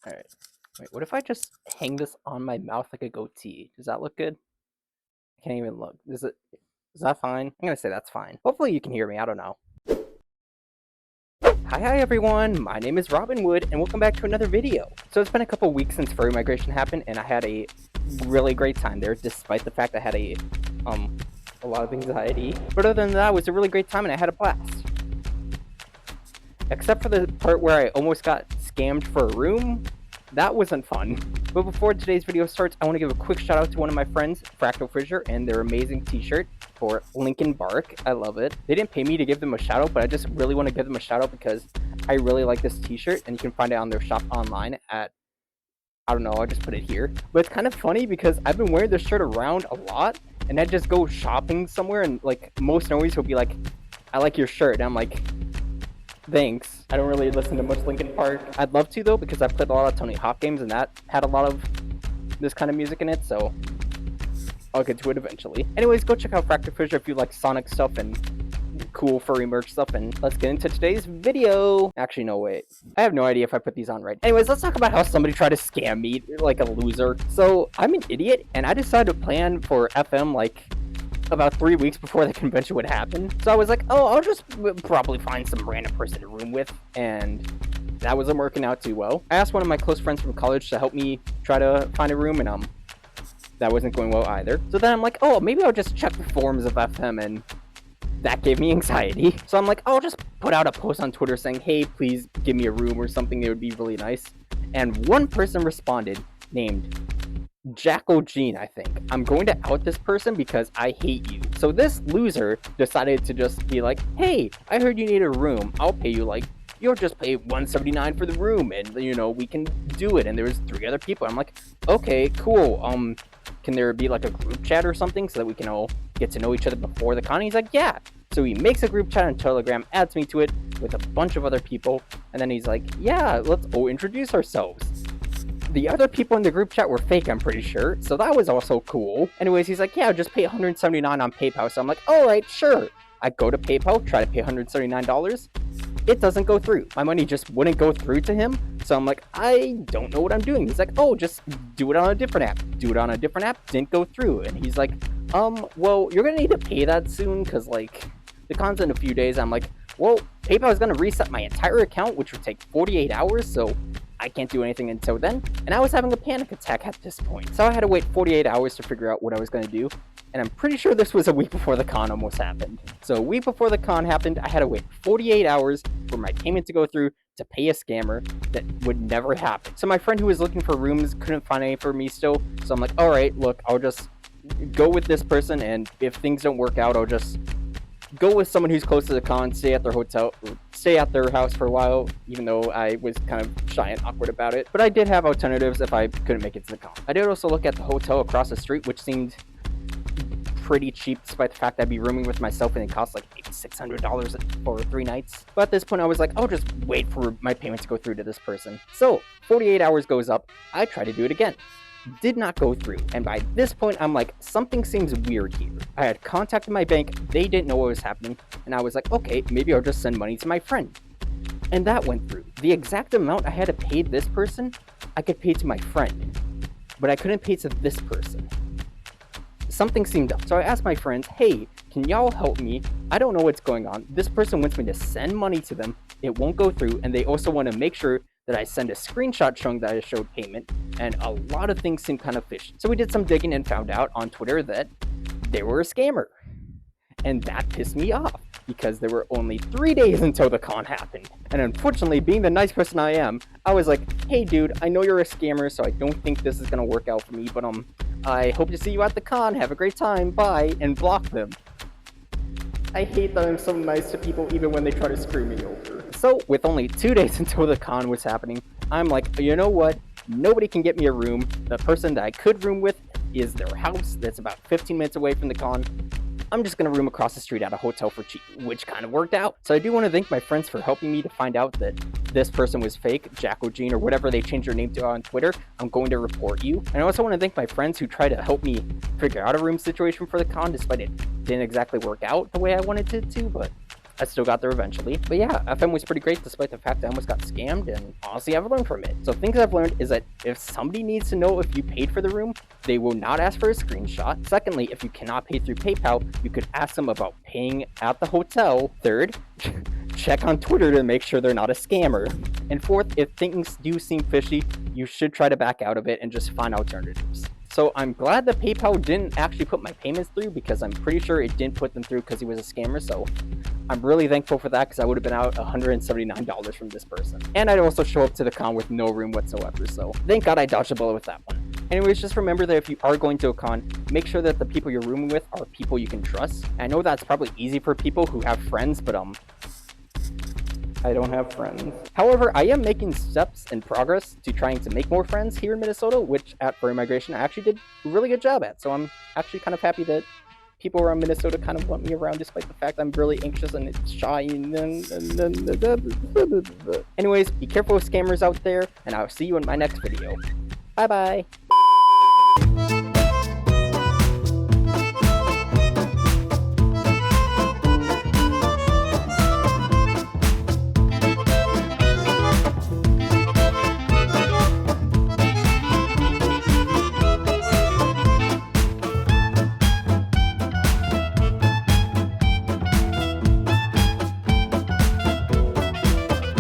Alright. Wait, what if I just hang this on my mouth like a goatee? Does that look good? I can't even look. Is that fine? I'm gonna say that's fine. Hopefully you can hear me, I don't know. Hi everyone, my name is Robin Wood and welcome back to another video. So it's been a couple weeks since furry migration happened and I had a really great time there despite the fact I had a lot of anxiety. But other than that, it was a really great time and I had a blast. Except for the part where I almost got scammed for a room. That wasn't fun. But before today's video starts, I want to give a quick shout out to one of my friends, Fractal Fissure, and their amazing t-shirt for Linkin Bark. I love it. They didn't pay me to give them a shout out, but I just really want to give them a shout out because I really like this t-shirt, and you can find it on their shop online at, I don't know, I'll just put it here. But it's kind of funny because I've been wearing this shirt around a lot, and I just go shopping somewhere, and like most Normies will be like, I like your shirt, and I'm like, thanks. I don't really listen to much Linkin Park. I'd love to though, because I played a lot of Tony Hawk games and that had a lot of this kind of music in it, so I'll get to it eventually. Anyways, go check out Fractal Fissure if you like Sonic stuff and cool furry merch stuff, and let's get into today's video. Actually, no, wait. I have no idea if I put these on right. Anyways, let's talk about how somebody tried to scam me like a loser. So, I'm an idiot, and I decided to plan for FM like about 3 weeks before the convention would happen. So I was like, oh, I'll just probably find some random person to room with, and that wasn't working out too well. I asked one of my close friends from college to help me try to find a room, and that wasn't going well either. So then I'm like, oh, maybe I'll just check the forums of FM, and that gave me anxiety. So I'm like, I'll just put out a post on Twitter saying, hey, please give me a room or something. It would be really nice. And one person responded named Jackal Gene, I think. I'm going to out this person because I hate you. So this loser decided to just be like, hey, I heard you need a room. I'll pay you like, you'll just pay $179 for the room and you know, we can do it. And there was 3 other people. I'm like, okay, cool. Can there be like a group chat or something so that we can all get to know each other before the con? He's like, yeah. So he makes a group chat on Telegram, adds me to it with a bunch of other people. And then he's like, yeah, let's all introduce ourselves. The other people in the group chat were fake, I'm pretty sure, so that was also cool. Anyways, he's like, yeah, just pay $179 on PayPal. So I'm like, alright, sure. I go to PayPal, try to pay $179. It doesn't go through. My money just wouldn't go through to him. So I'm like, I don't know what I'm doing. He's like, oh, just do it on a different app. Do it on a different app, didn't go through. And he's like, well, you're gonna need to pay that soon, because, like, the con's in a few days. I'm like, well, PayPal is gonna reset my entire account, which would take 48 hours, so I can't do anything until then, and I was having a panic attack at this point. So I had to wait 48 hours to figure out what I was going to do, and I'm pretty sure this was a week before the con almost happened. So a week before the con happened, I had to wait 48 hours for my payment to go through to pay a scammer that would never happen. So my friend who was looking for rooms couldn't find any for me still, so I'm like, alright, look, I'll just go with this person, and if things don't work out, I'll just go with someone who's close to the con, stay at their hotel, stay at their house for a while, even though I was kind of shy and awkward about it. But I did have alternatives if I couldn't make it to the con. I did also look at the hotel across the street, which seemed pretty cheap despite the fact I'd be rooming with myself and it cost like maybe $600 for 3 nights. But at this point I was like, I'll just wait for my payment to go through to this person. So 48 hours goes up, I try to do it again. Did not go through, and by this point I'm like, something seems weird here. I had contacted my bank, they didn't know what was happening, and I was like, okay, maybe I'll just send money to my friend. And that went through. The exact amount I had to pay this person, I could pay to my friend, but I couldn't pay to this person. Something seemed up, so I asked my friends, hey, can y'all help me? I don't know what's going on. This person wants me to send money to them, it won't go through, and they also want to make sure that I send a screenshot showing that I showed payment, and a lot of things seemed kind of fishy. So we did some digging and found out on Twitter that they were a scammer. And that pissed me off, because there were only 3 days until the con happened. And unfortunately, being the nice person I am, I was like, hey dude, I know you're a scammer, so I don't think this is gonna work out for me, but I hope to see you at the con, have a great time, bye, and block them. I hate that I'm so nice to people even when they try to screw me over. So, with only 2 days until the con was happening, I'm like, you know what? Nobody can get me a room. The person that I could room with is their house that's about 15 minutes away from the con. I'm just gonna room across the street at a hotel for cheap, which kind of worked out. So I do want to thank my friends for helping me to find out that this person was fake, Jackal Gene, or whatever they changed their name to on Twitter. I'm going to report you. And I also want to thank my friends who tried to help me figure out a room situation for the con, despite it didn't exactly work out the way I wanted it to, but I still got there eventually. But yeah, FM was pretty great despite the fact I almost got scammed, and honestly, I've learned from it. So things I've learned is that if somebody needs to know if you paid for the room, they will not ask for a screenshot. Secondly, if you cannot pay through PayPal, you could ask them about paying at the hotel. Third, check on Twitter to make sure they're not a scammer. And fourth, if things do seem fishy, you should try to back out of it and just find alternatives. So I'm glad that PayPal didn't actually put my payments through, because I'm pretty sure it didn't put them through because he was a scammer. So I'm really thankful for that, because I would have been out $179 from this person. And I'd also show up to the con with no room whatsoever. So thank God I dodged a bullet with that one. Anyways, just remember that if you are going to a con, make sure that the people you're rooming with are people you can trust. I know that's probably easy for people who have friends, but I don't have friends. However, I am making steps in progress to trying to make more friends here in Minnesota, which at Furry Migration I actually did a really good job at. So I'm actually kind of happy that people around Minnesota kind of want me around, despite the fact I'm really anxious and shy. Anyways, be careful with scammers out there, and I'll see you in my next video. Bye bye.